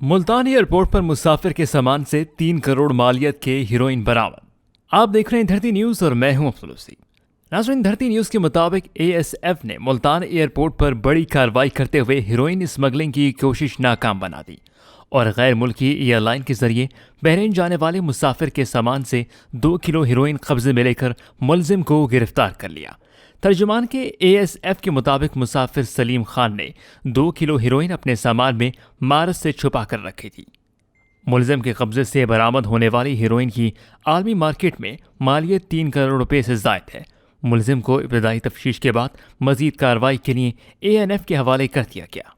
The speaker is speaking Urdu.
ملتان ایئرپورٹ پر مسافر کے سامان سے 3 کروڑ مالیت کے ہیروئن برآمد۔ آپ دیکھ رہے ہیں دھرتی نیوز اور میں ہوں افضل۔ ناظرین، دھرتی نیوز کے مطابق اے ایس ایف نے ملتان ایئرپورٹ پر بڑی کارروائی کرتے ہوئے ہیروئن اسمگلنگ کی کوشش ناکام بنا دی اور غیر ملکی ایئر لائن کے ذریعے بحرین جانے والے مسافر کے سامان سے 2 کلو ہیروئن قبضے میں لے کر ملزم کو گرفتار کر لیا۔ ترجمان کے اے ایس ایف کے مطابق مسافر سلیم خان نے 2 کلو ہیروئن اپنے سامان میں مارس سے چھپا کر رکھی تھی۔ ملزم کے قبضے سے برآمد ہونے والی ہیروئن کی عالمی مارکیٹ میں مالیت 3 کروڑ روپے سے زائد ہے۔ ملزم کو ابتدائی تفتیش کے بعد مزید کارروائی کے لیے اے این ایف کے حوالے کر دیا گیا۔